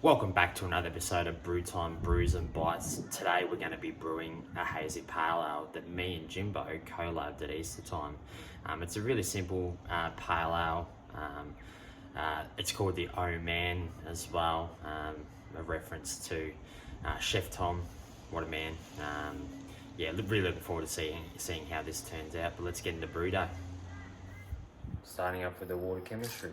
Welcome back to another episode of Brew Time Brews and Bites. Today we're going to be brewing a Hazy Pale Ale that me and Jimbo collabed at Easter time. It's a really simple pale ale. It's called the Oh Man as well, a reference to Chef Tom. What a man. Really looking forward to seeing how this turns out, but let's get into brew day. Starting off with the water chemistry.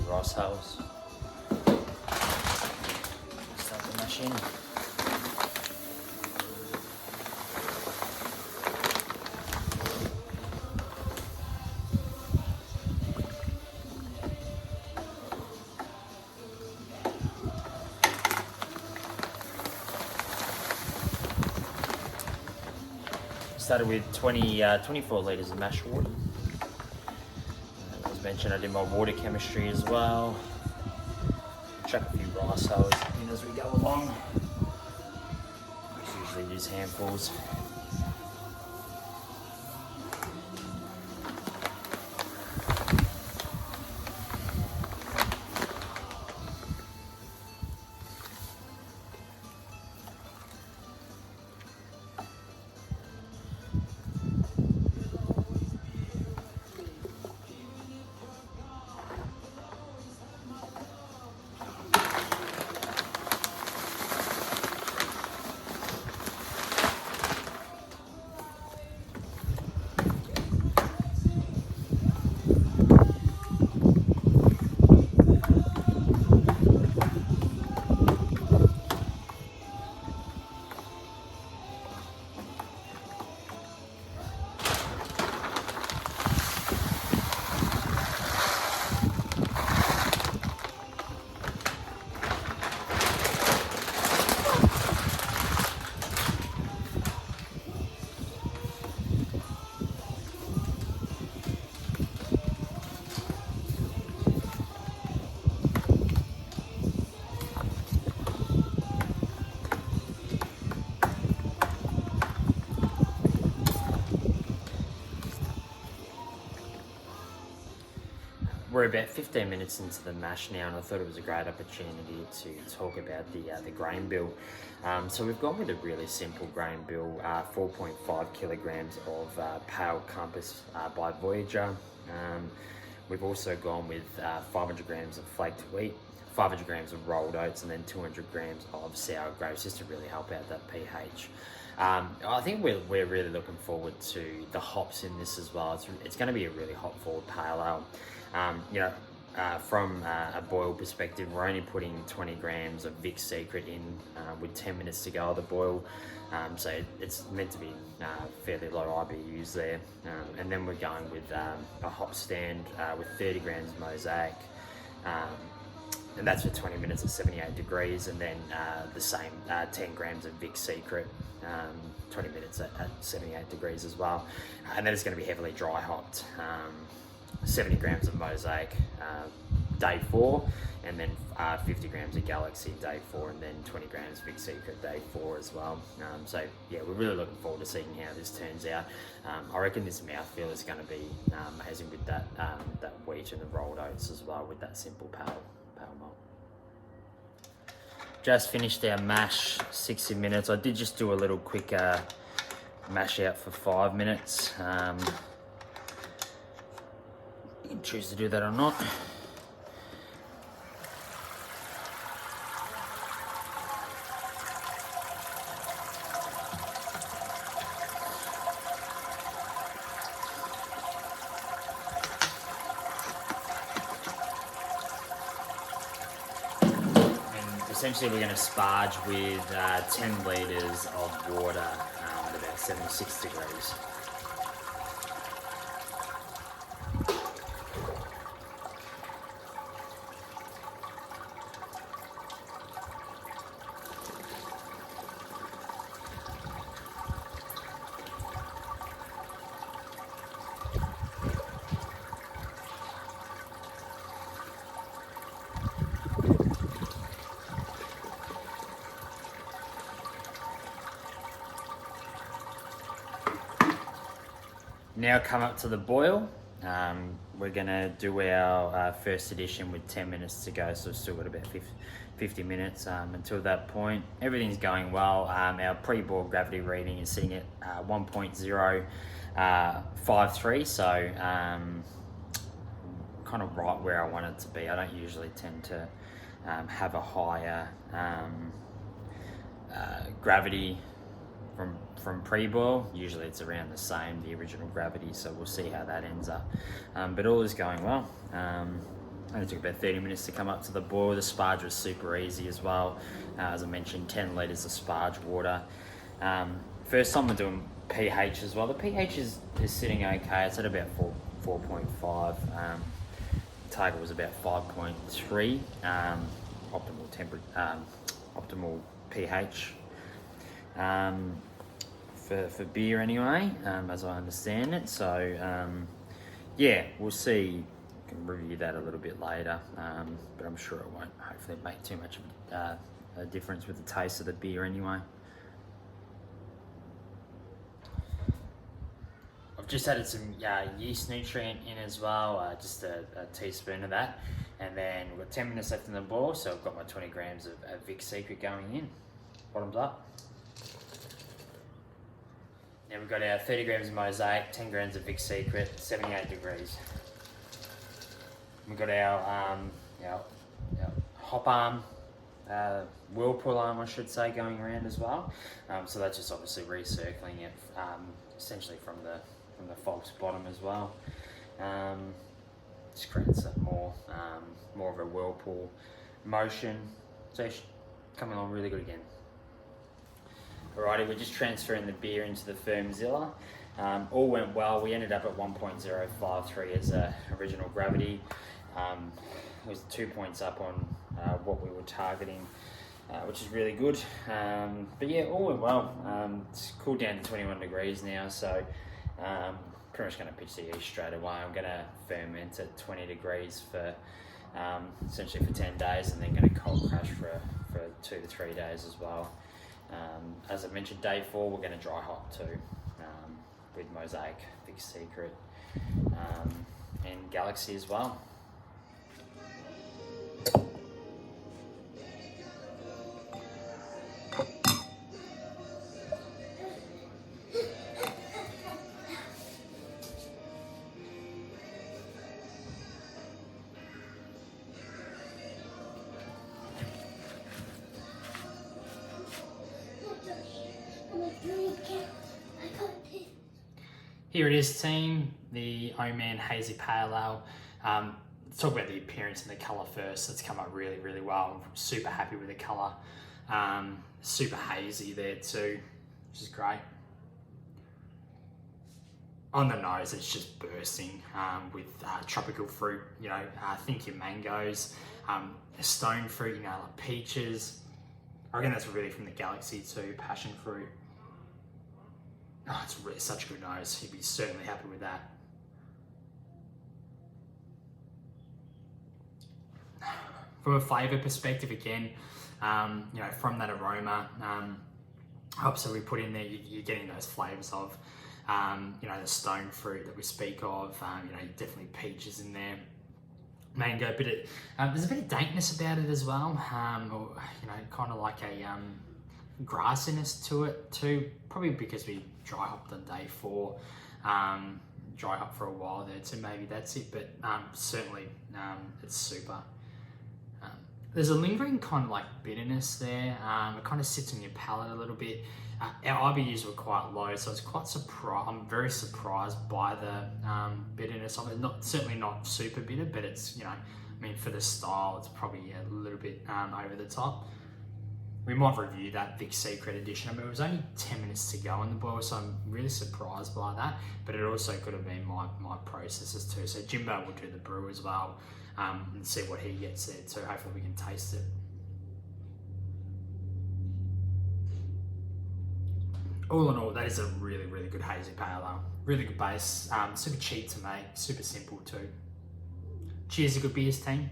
Rice hulls. Start the mash in. Started with 24 litres of mash water. As mentioned, I did my water chemistry as well. Chuck a few rice hulls in as we go along. I usually use handfuls. We're about 15 minutes into the mash now, and I thought it was a great opportunity to talk about the grain bill. So we've gone with a really simple grain bill, 4.5 kilograms of Pale Compass by Voyager. We've also gone with 500 grams of flaked wheat, 500 grams of rolled oats, and then 200 grams of sour grapes, just to really help out that pH. I think we're really looking forward to the hops in this as well. It's going to be a really hop forward pale ale. From a boil perspective, we're only putting 20 grams of Vic's Secret in with 10 minutes to go of the boil. So it's meant to be fairly low IBUs there. And then we're going with a hop stand with 30 grams of Mosaic. And that's for 20 minutes at 78 degrees, and then the same 10 grams of Vic's Secret, 20 minutes at 78 degrees as well. And then it's going to be heavily dry hopped, 70 grams of Mosaic day 4, and then 50 grams of Galaxy day 4, and then 20 grams of Vic's Secret day 4 as well. So yeah, we're really looking forward to seeing how this turns out. I reckon this mouthfeel is going to be amazing with that wheat and the rolled oats as well, with that simple pale malt. Just finished our mash, 60 minutes. I did just do a little quick mash out for 5 minutes. You can choose to do that or not. Essentially, we're going to sparge with 10 litres of water at about 76 degrees. now come up to the boil. We're gonna do our first edition with 10 minutes to go, so we've still got about 50 minutes until that point. Everything's going well. Our pre-boil gravity reading is sitting at 1.053, so kind of right where I want it to be. I don't usually tend to have a higher gravity from pre-boil. Usually it's around the same, the original gravity, so we'll see how that ends up. But all is going well. Only took about 30 minutes to come up to the boil. The sparge was super easy as well. As I mentioned, 10 litres of sparge water. First time we're doing pH as well. The pH is sitting okay. It's at about 4.5. Target was about 5.3. Optimal pH. For beer anyway, as I understand it. So yeah, we'll see. Can review that a little bit later, but I'm sure it won't hopefully make too much of a difference with the taste of the beer anyway. I've just added some yeast nutrient in as well, just a teaspoon of that, and then we've got 10 minutes left in the boil, so I've got my 20 grams of Vic Secret going in. Bottoms up. Now we've got our 30 grams of Mosaic, 10 grams of Vic Secret, 78 degrees. We've got our hop arm, whirlpool arm I should say, going around as well. So that's just obviously recircling it essentially from the false bottom as well. Just creates more of a whirlpool motion. So it's coming along really good again. Alrighty, we're just transferring the beer into the brewzilla. All went well. We ended up at 1.053 as original gravity. It was 2 points up on what we were targeting, which is really good. But yeah, all went well. It's cooled down to 21 degrees now, so pretty much going to pitch the yeast straight away. I'm going to ferment at 20 degrees for essentially for 10 days, and then going to cold crush for 2 to 3 days as well. As I mentioned, day 4 we're going to dry hop too, with Mosaic, Vic Secret, and Galaxy as well. Here it is, team, the Oman Hazy Pale Ale. Let's talk about the appearance and the colour first. It's come up really, really well. I'm super happy with the colour. Super hazy there too, which is great. On the nose, it's just bursting with tropical fruit. I think your mangoes, stone fruit, like peaches. I reckon that's really from the Galaxy too, passion fruit. Oh, it's really such a good nose. You'd be certainly happy with that. From a flavour perspective, again, from that aroma, hops that we put in there, you're getting those flavours of, the stone fruit that we speak of. Definitely peaches in there, mango. But there's a bit of dankness about it as well. Kind of like a grassiness to it too. Probably because we dry hopped on day 4, dry hop for a while there too. Maybe that's it. But certainly, it's super. There's a lingering kind of like bitterness there. It kind of sits on your palate a little bit. Our IBUs were quite low, so it's quite surprised. I'm very surprised by the bitterness of it. Certainly not super bitter, but it's for the style, it's probably a little bit over the top. We might review that Vic Secret edition. It was only 10 minutes to go in the boil, so I'm really surprised by that. But it also could have been my processes too. So Jimbo will do the brew as well, and see what he gets there too. Hopefully we can taste it. All in all, that is a really, really good Hazy Pale Ale. Really good base, super cheap to make, super simple too. Cheers to good beers, team.